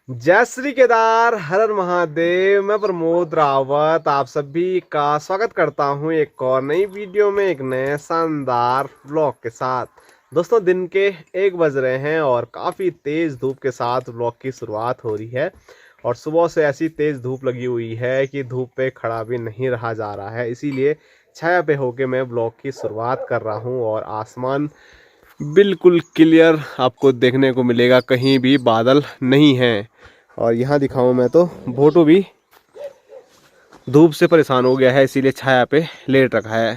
जय श्री केदार, हर हर महादेव। मैं प्रमोद रावत आप सभी का स्वागत करता हूं एक और नई वीडियो में, एक नए शानदार व्लॉग के साथ। दोस्तों, दिन के 1 बज रहे हैं और काफ़ी तेज़ धूप के साथ व्लॉग की शुरुआत हो रही है। और सुबह से ऐसी तेज़ धूप लगी हुई है कि धूप पे खड़ा भी नहीं रहा जा रहा है, इसीलिए छाया पे होके मैं व्लॉग की शुरुआत कर रहा हूँ। और आसमान बिल्कुल क्लियर आपको देखने को मिलेगा, कहीं भी बादल नहीं है। और यहाँ दिखाऊं मैं तो भोटू भी धूप से परेशान हो गया है, इसीलिए छाया पे लेट रखा है।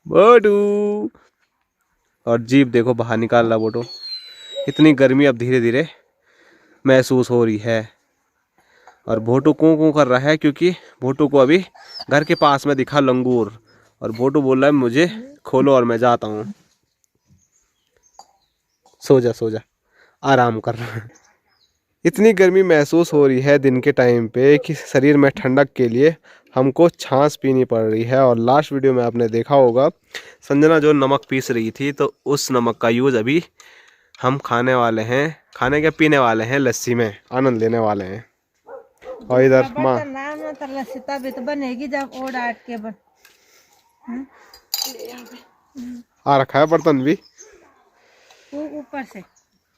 भोटू और जीप देखो बाहर निकाल रहा भोटू। इतनी गर्मी अब धीरे धीरे महसूस हो रही है। और भोटू कूं कर रहा है क्योंकि भोटू को अभी घर के पास में दिखा लंगूर, और भोटू बोल रहा है मुझे खोलो और मैं जाता हूँ। सो जा सो जा, आराम कर रहा है। इतनी गर्मी महसूस हो रही है दिन के टाइम पे कि शरीर में ठंडक के लिए हमको छाछ पीनी पड़ रही है। और लास्ट वीडियो में आपने देखा होगा संजना जो नमक पीस रही थी, तो उस नमक का यूज़ अभी हम खाने वाले हैं, खाने के पीने वाले हैं, लस्सी में आनंद लेने वाले हैं। और इधर माँ लस्सी तो बनेगी जब और आट के बन आ रखा है बर्तन भी। ऊपर से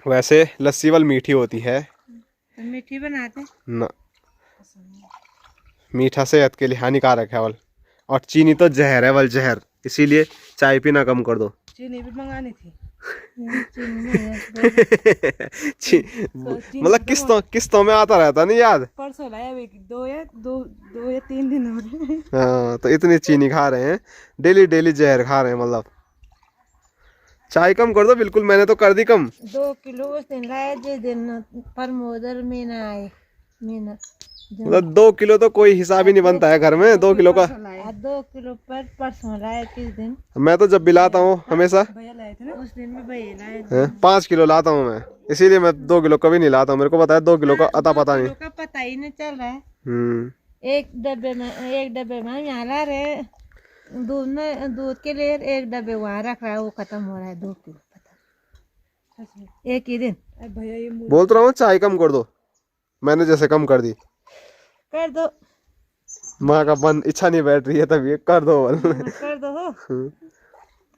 वैसे लस्सी वाली मीठी होती है तो मीठी बनाते ना, मीठा सेहत के लिए हानिकारक है वल। और चीनी तो जहर है वल, जहर। इसीलिए चाय पीना कम कर दो। चीनी भी मंगानी थी। मतलब किस्तों में आता रहता नहीं याद। परसों लाया दो या 3 दिन हो रहे। हाँ, तो इतनी चीनी खा रहे हैं, डेली डेली जहर खा रहे हैं। मतलब चाय कम कर दो बिल्कुल, मैंने तो कर दी कम। 2 किलो उस दिन लाया जिस दिन प्रमोदर मीना आए। मीना मतलब 2 किलो तो कोई हिसाब ही नहीं बनता है घर में 2 किलो का। 2 किलो पर परसों लाया किस दिन। मैं तो जब भी लाता हूँ हमेशा भैया लाए थे ना उस दिन में, भैया लाए 5 किलो लाता हूँ मैं, इसीलिए मैं 2 किलो कभी नहीं लाता हूँ। मेरे को पता है 2 किलो का अता पता नहीं। का पता ही नहीं चल रहा है। एक डब्बे में यहाँ ला रहे दूध के लिए, एक डब्बे वहाँ रख रहा है, वो खत्म हो रहा है 2 किलो पता एक ही दिन। भैया ये बोल तो रहा हूँ चाय कम कर दो, मैंने जैसे कम कर दी। कर दो, माँ का मन इच्छा नहीं बैठ रही है तब ये कर दो कर दो हो।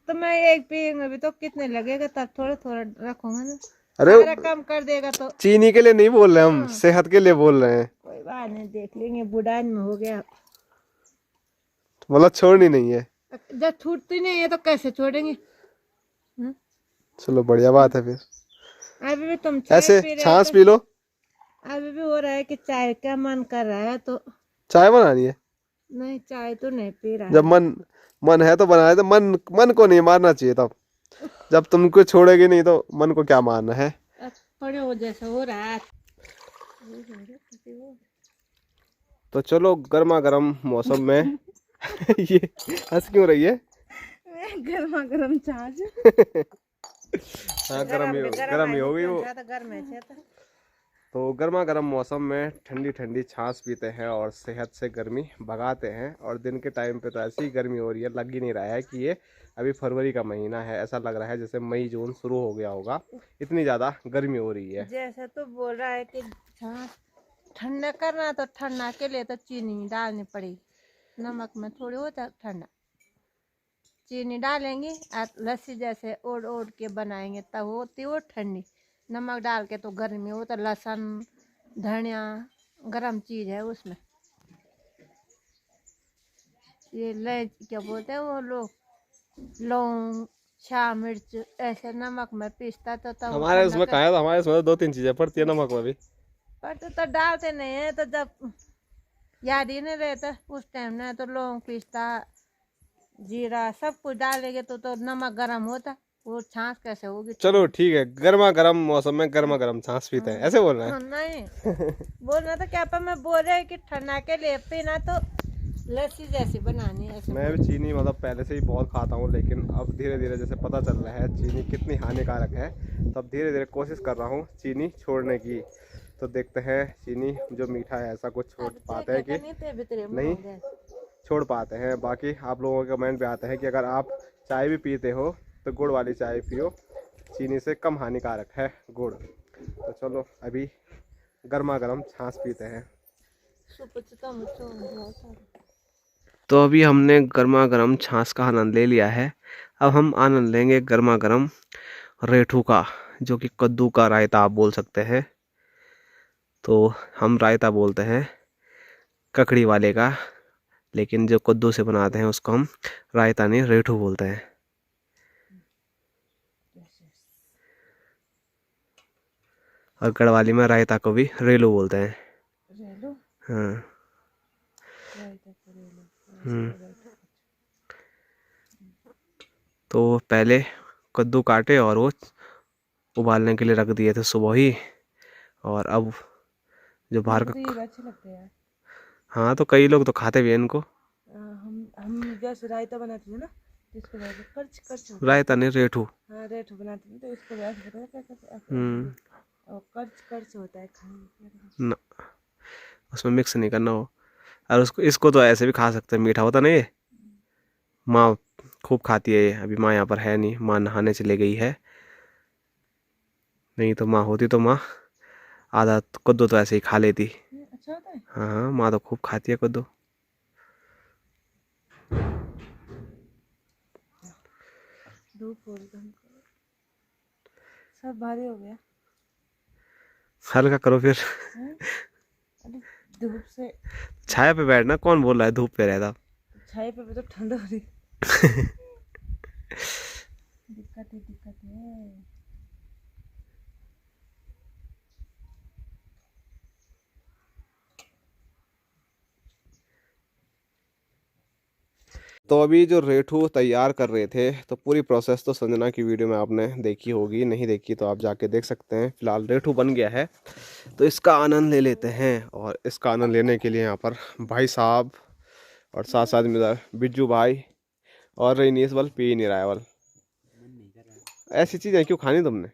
तो मैं एक पियेंगे भी तो कितने लगेगा, तब थोड़ा थोड़ा रखूंगा ना। अरे कम कर देगा तो। चीनी के लिए नहीं बोल रहे हम, सेहत के लिए बोल रहे हैं। कोई बात नहीं, देख लेंगे, बुढ़ान में हो गया। मतलब छोड़नी नहीं है। जब छूटती नहीं है तो कैसे छोड़ेंगे। चलो बढ़िया बात है फिर। अभी भी तुम ऐसे छाछ पी लो। अभी भी हो रहा है कि चाय का मन कर रहा है तो। चाय बनानी है? नहीं, चाय तो नहीं पी रहा जब मन है तो बनाए। तो मन को नहीं मारना चाहिए। तब जब तुमको छोड़ेगी नहीं तो मन को क्या मारना है। पड़े हो जैसा हो रहा है। तो चलो गर्मा गर्म मौसम में ये हंस क्यों रही है? गर्मा गर्म छाछ। हाँ, गर्म ही हो गई वो। तो गर्मा गर्म मौसम में ठंडी ठंडी छाछ पीते हैं और सेहत से गर्मी भगाते हैं। और दिन के टाइम पे तो ऐसी गर्मी हो रही है, लग ही नहीं रहा है कि ये अभी फरवरी का महीना है। ऐसा लग रहा है जैसे मई जून शुरू हो गया होगा, इतनी ज़्यादा गर्मी हो रही है। जैसे तो बोल रहा है कि ठंडा करना, तो ठंडा के लिए तो चीनी डालनी पड़ेगी। नमक में थोड़ी होता ठंडा, चीनी डालेंगे और लस्सी जैसे ओढ़ ओढ़ के बनाएंगे तब होती वो ठंडी। नमक डाल के तो गर्मी हो, तो लहसुन धनिया गरम चीज है उसमें। ये क्या बोलते हैं वो लोग, लौंग शाह मिर्च ऐसे नमक में पीसता तो तब हमारे उसमें कहा है, हमारे उसमें 2-3 चीजें पड़ती है नमक में भी, पर तो डालते नहीं है। तो जब याद ही नहीं रहता उस टाइम ना, तो लौंग पीसता, जीरा सब कुछ डालेंगे तो नमक गरम होता, वो छाछ कैसे होगी। चलो ठीक है, गर्मा गर्म मौसम में गर्मा गर्म छाछ पीते हैं, ऐसे बोल रहे हैं? नहीं बोलना तो क्या, पर मैं बोल रहे कि ठंडा के लिए पीना तो लस्सी जैसी बनानी है। मैं भी चीनी मतलब पहले से ही बहुत खाता हूँ, लेकिन अब धीरे धीरे जैसे पता चल रहा है चीनी कितनी हानिकारक है, तो अब धीरे धीरे कोशिश कर रहा हूँ चीनी छोड़ने की। तो देखते हैं चीनी जो मीठा है ऐसा कुछ छोड़ पाते हैं कि नहीं छोड़ पाते हैं। बाकी आप लोगों के कमेंट पे आते हैं कि अगर आप चाय भी पीते हो तो गुड़ वाली चाय पियो, चीनी से कम हानिकारक है गुड़। तो चलो अभी गर्मा गर्म छाछ पीते हैं। तो तो अभी हमने गर्मा गर्म छाछ का आनंद ले लिया है। अब हम आनंद लेंगे गर्मा गर्म रेठू का, जो कि कद्दू का रायता आप बोल सकते हैं। तो हम रायता बोलते हैं ककड़ी वाले का, लेकिन जो कद्दू से बनाते हैं उसको हम रायता नहीं रेठू बोलते हैं। और गढ़वाली में रायता को भी रेलू बोलते हैं। हाँ। तो पहले कद्दू काटे और वो उबालने के लिए रख दिए थे सुबह ही। और अब जो बाहर का, अच्छे लगते हैं। हाँ तो कई लोग तो खाते भी हैं इनको। हम जैसे रायता बनाते थे ना, जिसको कर्च कर्च रायता नहीं रेठू। हाँ रेठू बनाते थे तो इसको वैसे पता है क्या करते हैं, और कर्च कर्च होता है खाने ना, उसमें मिक्स नहीं करना हो। और उसको इसको तो ऐसे भी खा सकते हैं, मीठा होता नहीं है। माँ खूब खाती है ये, अभी माँ यहाँ पर है नहीं, माँ नहाने चली गई है। नहीं तो माँ होती तो माँ आधा कद्दू तो ऐसे ही खा लेती। अच्छा होता है। हाँ हाँ, माँ तो खूब खाती है कद्दू। सब भारी हो गया। हल्का करो फिर। धूप से छाया पे बैठना, कौन बोल रहा है धूप पे रहता। छाया पे तो ठंडा हो रही। दिक्कत है। तो अभी जो रेठू तैयार कर रहे थे, तो पूरी प्रोसेस तो संजना की वीडियो में आपने देखी होगी, नहीं देखी तो आप जाके देख सकते हैं। फिलहाल रेठू बन गया है, तो इसका आनंद ले लेते हैं। और इसका आनंद लेने के लिए यहाँ पर भाई साहब और साथ साथ में बिज्जू भाई और रईनीस बल पी नहीं रहा है बल। ऐसी चीज़ें क्यों खानी तुमने?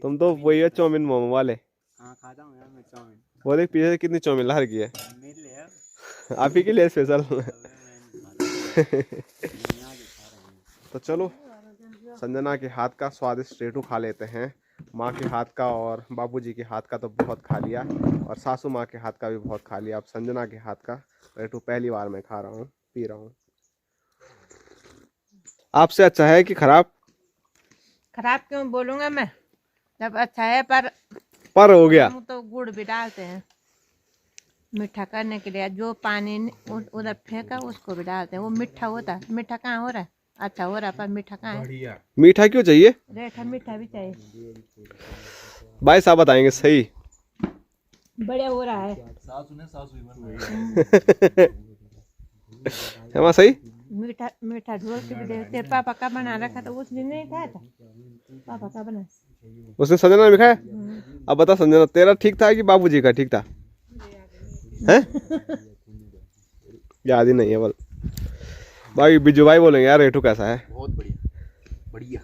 तुम तो वही है चाउमीन मोमो वाले। खाता हूँ यार मैं चाउमीन। वो देख पीछे से कितनी चाउमीन ला रखी है आप ही के लिए स्पेशल। तो चलो संजना के हाथ का स्वादिष्ट रेठू खा लेते हैं। माँ के हाथ का और बाबूजी के हाथ का तो बहुत खा लिया, और सासू माँ के हाथ का भी बहुत खा लिया। अब संजना के हाथ का रेठू पहली बार मैं खा रहा हूँ, पी रहा हूँ। आपसे अच्छा है कि खराब? खराब क्यों बोलूंगा मैं, जब अच्छा है। पर हो गया। हम तो गुड़ भी डालते हैं मीठा करने के लिए। जो पानी उधर फेंका उसको भी डालते हैं, वो मीठा होता है। मीठा कहाँ हो रहा है, अच्छा हो रहा है, पर मीठा कहाँ है? मीठा क्यों चाहिए? रेठा मीठा भी चाहिए। भाई साहब बताएंगे सही। बढ़िया हो रहा है। है सही। मीठा मीठा ढोल के भी देते। पापा का बना रखा तो उस दिन नहीं था। पापा का बना उसने संजना ने खाया। अब बता संजना, तेरा ठीक था कि बाबूजी का ठीक था? हैं? याद ही नहीं है बल। भाई बिजू भाई बोलेंगे यार रेठू कैसा है? बहुत बढ़िया बढ़िया।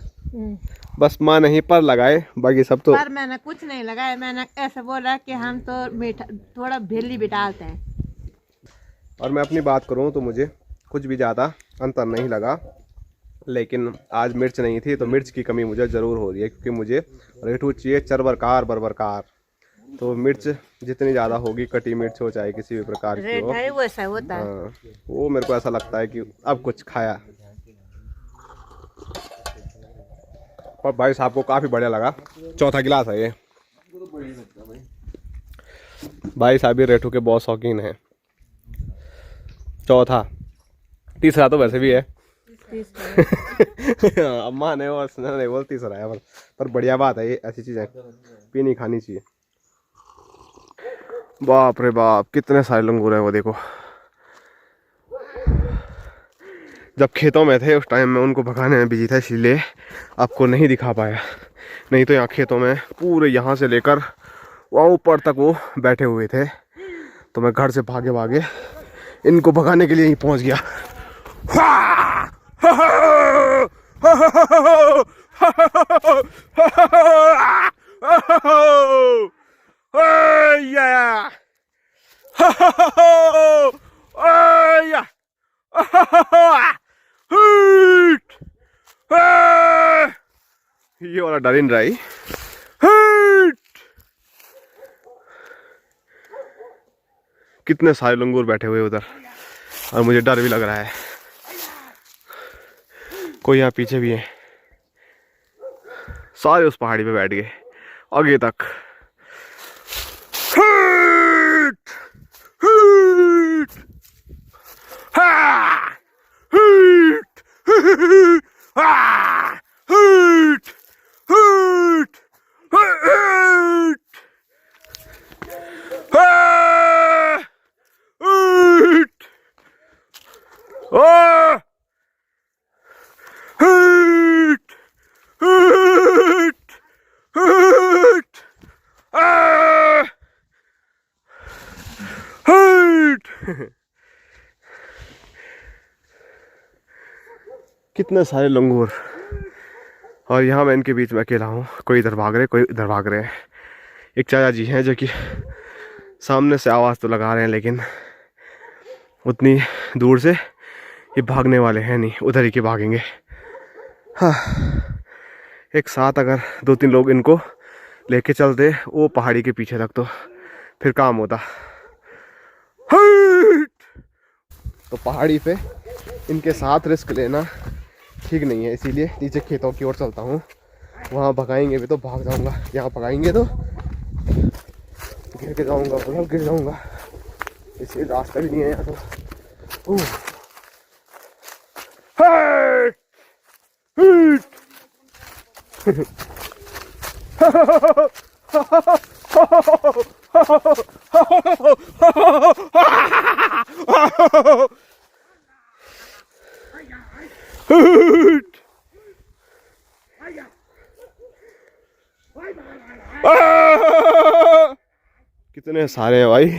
बस माँ नहीं पर लगाए, बाकी सब तो। पर मैंने कुछ नहीं लगाया, मैंने ऐसे बोला कि हम तो मीठा थोड़ा भेली भी डालते हैं। और मैं अपनी बात करूँ तो मुझे कुछ भी ज़्यादा अंतर नहीं लगा, लेकिन आज मिर्च नहीं थी तो मिर्च की कमी मुझे ज़रूर हो रही है, क्योंकि मुझे रेठू चाहिए चरबरकार बरबरकार। तो मिर्च जितनी ज़्यादा होगी, कटी मिर्च हो चाहे किसी भी प्रकार की हो, वैसा होता है। हाँ, वो मेरे को ऐसा लगता है कि अब कुछ खाया। और भाई साहब को काफ़ी बढ़िया लगा। चौथा गिलास है ये। भाई साहब भी रेठू के बहुत शौकीन हैं। चौथा, तीसरा तो वैसे भी है। अम्मा ने और सुना ने बोल तीसरा है, पर बढ़िया बात है, ये ऐसी चीज़ें पीनी खानी चाहिए। बाप रे बाप, कितने सारे लंगूर हैं वो देखो। जब खेतों में थे उस टाइम में उनको भगाने में बिजी था, इसलिए आपको नहीं दिखा पाया। नहीं तो यहाँ खेतों में पूरे यहाँ से लेकर वहाँ ऊपर तक वो बैठे हुए थे। तो मैं घर से भागे भागे इनको भगाने के लिए ही पहुँच गया। ये वाला डरिन रही। कितने सारे लंगूर बैठे हुए उधर, और मुझे डर भी लग रहा है। कोई यहाँ पीछे भी है। सारे उस पहाड़ी पे बैठ गए आगे तक। कितने सारे लंगूर, और यहाँ मैं इनके बीच में अकेला हूँ। कोई इधर भाग रहे, कोई इधर भाग रहे हैं। एक चाचा जी हैं जो कि सामने से आवाज़ तो लगा रहे हैं, लेकिन उतनी दूर से ये भागने वाले हैं नहीं, उधर ही के भागेंगे। हाँ, एक साथ अगर 2-3 लोग इनको लेके चलते वो पहाड़ी के पीछे तक, तो फिर काम होता। तो पहाड़ी पे इनके साथ रिस्क लेना ठीक नहीं है, इसीलिए नीचे खेतों की ओर चलता हूँ। वहाँ भगाएंगे भी तो भाग जाऊँगा, यहाँ भगाएंगे तो गिर के जाऊँगा, मतलब गिर जाऊँगा। इसलिए रास्ता भी नहीं है यहाँ तो। कितने सारे हैं भाई।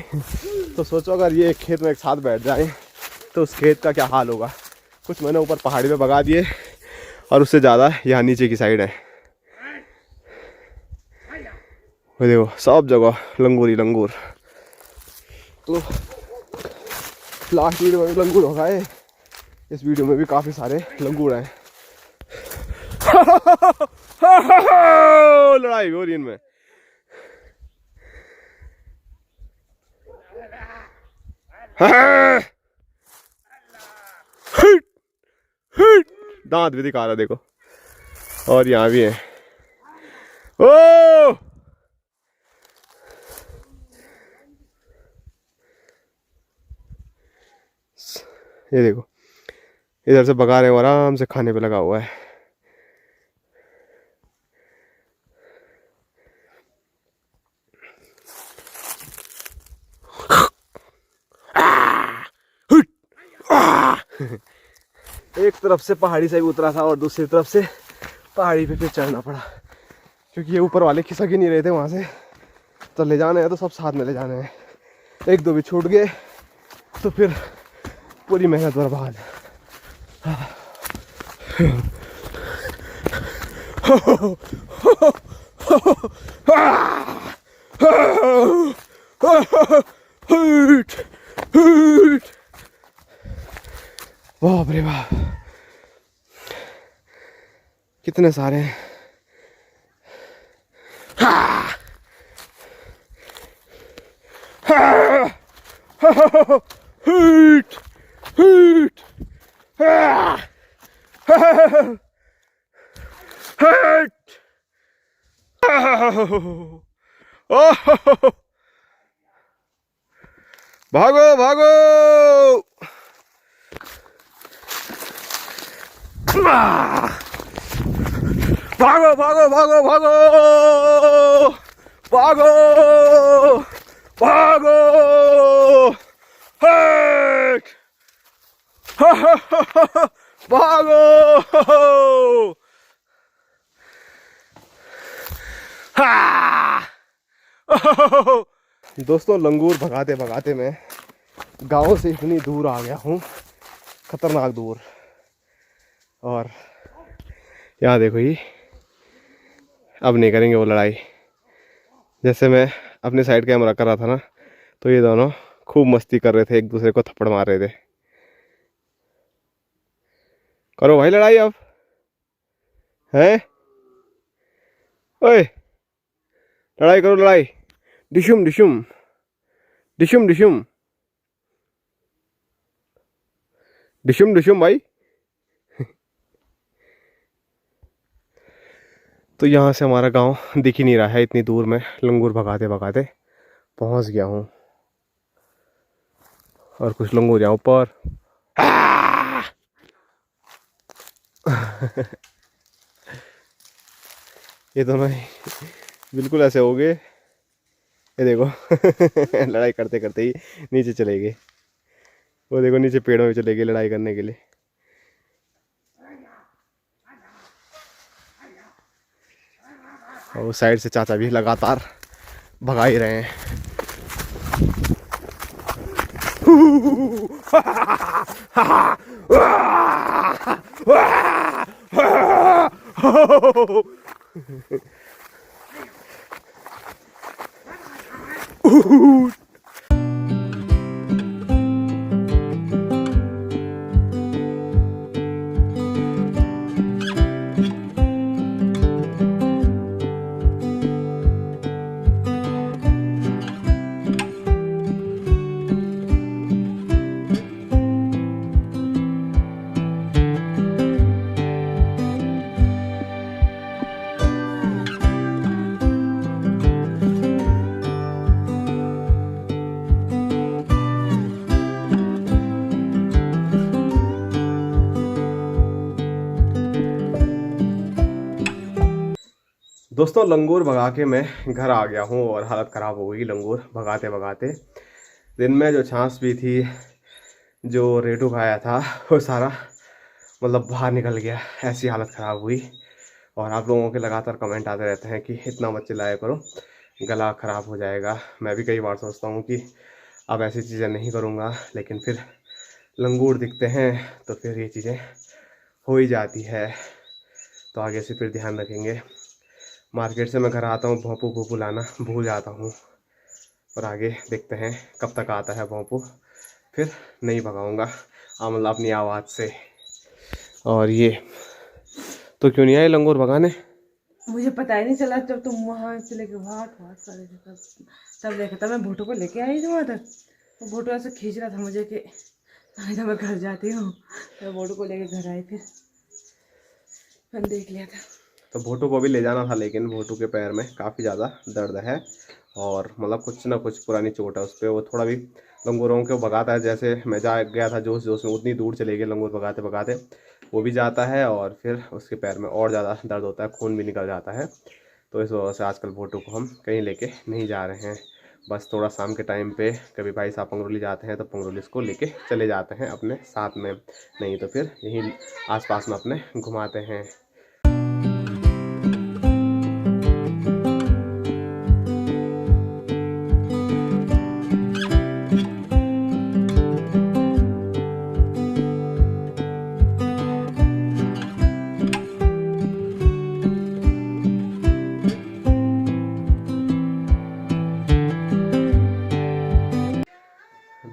तो सोचो अगर ये एक खेत में एक साथ बैठ जाएं तो उस खेत का क्या हाल होगा। कुछ मैंने ऊपर पहाड़ी पे भगा दिए, और उससे ज़्यादा यहाँ नीचे की साइड है। वो देखो सब जगह लंगूर ही लंगूर। तो लास्ट वीडियो में भी लंगूर हो गए, इस वीडियो में भी काफ़ी सारे लंगूर हैं। लड़ाई हो रही है इनमें। दांत भी दिखा रहा देखो, और यहाँ भी है। ओ ये देखो, इधर से भगा रहे हैं, आराम से खाने पे लगा हुआ है। एक तरफ से पहाड़ी से भी उतरा था और दूसरी तरफ से पहाड़ी पे फिर चढ़ना पड़ा, क्योंकि ये ऊपर वाले खिसक ही नहीं रहे थे वहाँ से। तो ले जाने हैं तो सब साथ में ले जाने हैं, 1-2 भी छूट गए तो फिर पूरी मेहनत बर्बाद। बाप रे बाप, कितने सारे हैं। भागो भागो, भागो भागो भागो भागो भागो भागो, भागो। दोस्तों लंगूर भगाते भगाते मैं गांव से इतनी दूर आ गया हूँ, खतरनाक दूर। और यहाँ देखो ही, अब नहीं करेंगे वो लड़ाई। जैसे मैं अपने साइड कैमरा कर रहा था ना, तो ये दोनों खूब मस्ती कर रहे थे, एक दूसरे को थप्पड़ मार रहे थे। करो भाई लड़ाई अब, हैं? ओए लड़ाई करो, लड़ाई। डिशुम डिशुम डिशुम डिशुम। डिशुम डिशुम भाई। तो यहाँ से हमारा गांव दिख ही नहीं रहा है, इतनी दूर में लंगूर भगाते भगाते पहुंच गया हूँ। और कुछ लंगूर यहाँ ऊपर। ये दोनों ही बिल्कुल ऐसे हो गए, ये देखो। लड़ाई करते करते ही नीचे चले गए। वो देखो नीचे पेड़ों में चले गए लड़ाई करने के लिए। और उस साइड से चाचा भी लगातार भगा ही रहे हैं। दोस्तों लंगूर भगा के मैं घर आ गया हूँ और हालत ख़राब हो गई लंगूर भगाते भगाते। दिन में जो छाछ भी थी, जो रेटू खाया था, वो सारा मतलब बाहर निकल गया। ऐसी हालत ख़राब हुई। और आप लोगों के लगातार कमेंट आते रहते हैं कि इतना मत चिल्लाया करो, गला ख़राब हो जाएगा। मैं भी कई बार सोचता हूँ कि अब ऐसी चीज़ें नहीं करूँगा, लेकिन फिर लंगूर दिखते हैं तो फिर ये चीज़ें हो ही जाती है। तो आगे से फिर ध्यान रखेंगे। मार्केट से मैं घर आता हूँ, भोंपू भोंपू लाना भूल जाता हूँ। और आगे देखते हैं कब तक आता है भोंपू, फिर नहीं भगाऊँगा मतलब अपनी आवाज़ से। और ये तो क्यों नहीं आए लंगूर भगाने? मुझे पता ही नहीं चला जब तुम वहाँ से लेके भाग सारे तब देखा था। मैं भोटो को लेके आई थी वहाँ तक, वो भोटो ऐसे खींच रहा था मुझे कि नहीं मैं घर जाती हूँ। मैं भोटो को लेके घर आई, फिर मैंने देख लिया था। तो भोटू को भी ले जाना था, लेकिन भोटू के पैर में काफ़ी ज़्यादा दर्द है और मतलब कुछ ना कुछ पुरानी चोट है उस पर। वो थोड़ा भी लंगूरों को भगाता है, जैसे मैं जा गया था जोश जोश में, उतनी दूर चले गए लंगूर भगाते भगाते, वो भी जाता है और फिर उसके पैर में और ज़्यादा दर्द होता है, खून भी निकल जाता है। तो इस वजह से आजकल भोटू को हम कहीं लेके नहीं जा रहे हैं। बस थोड़ा शाम के टाइम पे कभी भाई साहब पंगरोली जाते हैं तो पंगरोली इसको लेके चले जाते हैं अपने साथ में, नहीं तो फिर यहीं आसपास में अपने घुमाते हैं।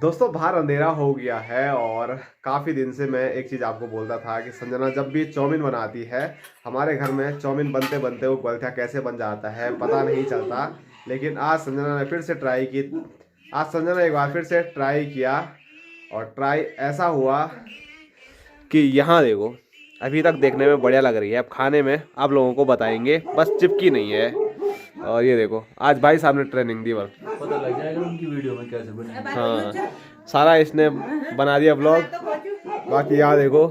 दोस्तों बाहर अंधेरा हो गया है और काफ़ी दिन से मैं एक चीज़ आपको बोलता था कि संजना जब भी चाउमीन बनाती है, हमारे घर में चाउमीन बनते बनते वो गलथिया कैसे बन जाता है पता नहीं चलता। लेकिन आज संजना ने फिर से ट्राई की। आज संजना ने एक बार फिर से ट्राई किया और ट्राई ऐसा हुआ कि यहाँ देखो, अभी तक देखने में बढ़िया लग रही है, अब खाने में आप लोगों को बताएंगे, बस चिपकी नहीं है। और ये देखो आज भाई साहब ने ट्रेनिंग दी, पता लग जाएगा उनकी वीडियो में कैसे बने। हाँ सारा इसने बना दिया ब्लॉग। बाकी यहाँ देखो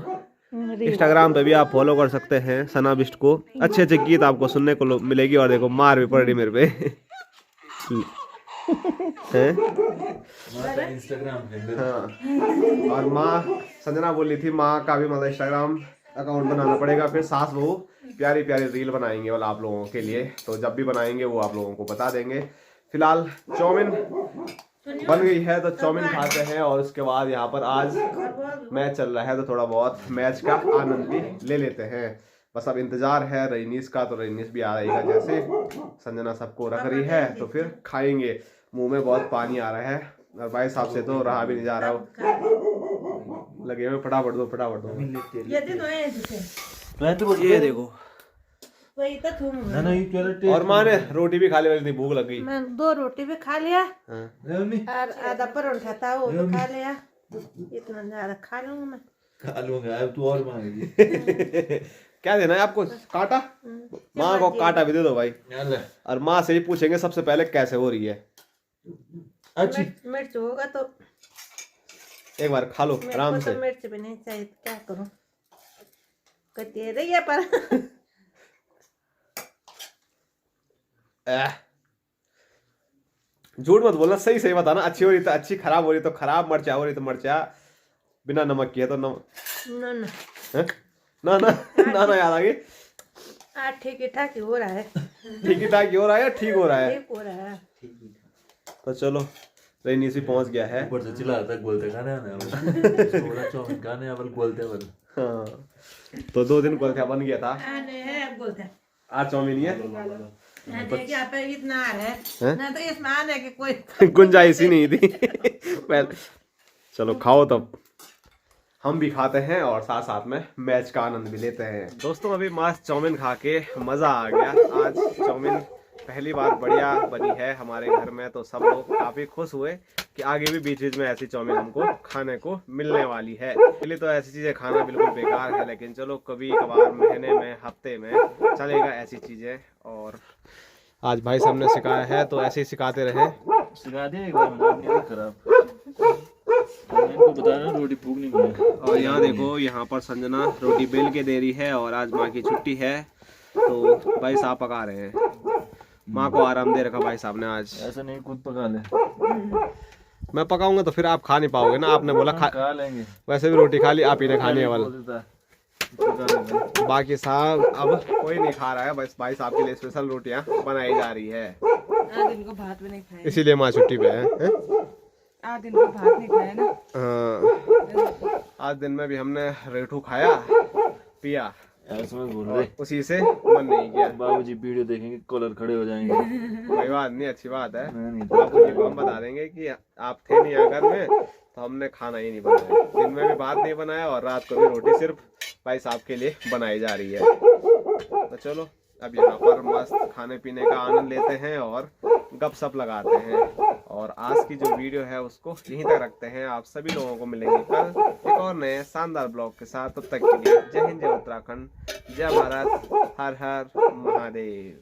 इंस्टाग्राम पे भी आप फॉलो कर सकते हैं सना बिस्ट को, अच्छे अच्छे गीत आपको सुनने को मिलेगी। और देखो मार भी पड़ रही मेरे पे। हैं? इंस्टाग्राम पे। हाँ और माँ संजना बोली थी माँ का भी मतलब इंस्टाग्राम अकाउंट बनाना पड़ेगा, फिर सास बहू प्यारी प्यारी रील बनाएंगे वाला आप लोगों के लिए। तो जब भी बनाएंगे वो आप लोगों को बता देंगे। फिलहाल चाउमीन बन गई है तो चाउमीन खाते हैं और उसके बाद यहाँ पर आज मैच चल रहा है तो थोड़ा बहुत मैच का आनंद भी ले लेते हैं। बस अब इंतजार है रईनीस का, तो रईनीस भी आ रहेगा जैसे संजना सबको रख रही है तो फिर खाएंगे। मुंह में बहुत पानी आ रहा है और भाई साहब से तो रहा भी नहीं जा रहा। लगे हुए फटाफट दो फटाफट दो। ये देखो और माँ ने रोटी भी खा ली, इतनी भूख लग गई। मैं 2 रोटी भी खा लिया हाँ। और आधा परोठा था वो भी खा लिया। इतना ज्यादा खा लूंगा मैं। खा लूंगा अब तू और मांगेगी। क्या देना है आपको? कांटा? माँ को कांटा भी दे दो भाई। यार और माँ से ही पूछेंगे सबसे पहले कैसे हो रही है। अच्छी मिर्च होगा तो एक बार खा लो मेरे आराम को से। तो मिर्च भी नहीं चाहिए, तो क्या करूं? दे रही है पर झूठ मत बोलना, सही सही बताना। अच्छी हो रही तो अच्छी, खराब हो रही तो खराब, मर्चा हो रही तो मर्चा, बिना नमक की है तो नमक। ना ना हैं? ना ना ना ना याद आ गई। ठीक ही ठाक ही हो रहा है, ठीक ही ठाक ही हो रहा है या ठीक हो रहा है? ठीक हो रहा है। तो चलो रेनी सी पहुंच गया है। ऊपर से चिल्ला रहा था बोलते खाने आना है बोला चाउमीन खाने हैं, बोलते हैं हाँ तो 2 दिन कुलचा बन गया था, आने है बोलते हैं। आज चाउमीन ही है। देखिए आप इतना आ रहा हैं? है ना, तो इसमें आने की कोई गुंजाइश ही नहीं थी। पहले चलो खाओ तब हम भी खाते हैं और साथ साथ में मैच का आनंद भी लेते हैं। दोस्तों अभी मस्त चाउमीन खा के मज़ा आ गया। आज चाउमीन पहली बार बढ़िया बनी है हमारे घर में, तो सब लोग काफ़ी खुश हुए कि आगे भी बीच बीच में ऐसी चाउमीन हमको खाने को मिलने वाली है। पहले तो ऐसी चीज़ें खाना बिल्कुल बेकार है, लेकिन चलो कभी कभार महीने में हफ्ते में चलेगा ऐसी चीज़ें। और आज भाई साहब ने सिखाया है तो ऐसे ही सिखाते रहे। सिखा दिया एक बार मैंने, नहीं खराब इनको बताना रोटी फूकनी नहीं है। और यहाँ देखो, यहाँ पर संजना रोटी बेल के दे रही है और आज माँ की छुट्टी है तो भाई साहब पका रहे हैं। माँ को आराम दे रखा भाई साहब ने आज। ऐसा नहीं खुद पका ले, मैं पकाऊंगा तो फिर आप खा नहीं पाओगे ना। आपने बोला खा लेंगे, वैसे भी रोटी खा ली, आप ही ने खानी है वाला। बोल देता पका लेंगे। बाकी साहब अब कोई नहीं खा रहा है, बस भाई साहब के लिए स्पेशल रोटियां बनाई जा रही है, आज इनको भात भी नहीं खाया, इसीलिए माँ छुट्टी पे है, हैं? आज इनको भात नहीं खाया ना। हाँ, आज दिन में भी हमने रेठू खाया पिया, ऐसे में बोल रहे उसी से मन नहीं किया। बाबूजी वीडियो देखेंगे कॉलर खड़े हो जाएंगे। कोई बात नहीं, अच्छी बात है। मैं नहीं बाबूजी को हम बता देंगे कि आप थे नहीं घर में तो हमने खाना ही नहीं बनाया। दिन में भी भात नहीं बनाया और रात को भी रोटी सिर्फ भाई साहब के लिए बनाई जा रही है। तो चलो अब यहाँ पर मस्त खाने पीने का आनंद लेते हैं और गपशप लगाते हैं। और आज की जो वीडियो है उसको यहीं तक रखते हैं। आप सभी लोगों को मिलेंगे कल एक और नए शानदार ब्लॉग के साथ। तब तक के लिए जय हिंद, जय उत्तराखंड, जय भारत, हर हर महादेव।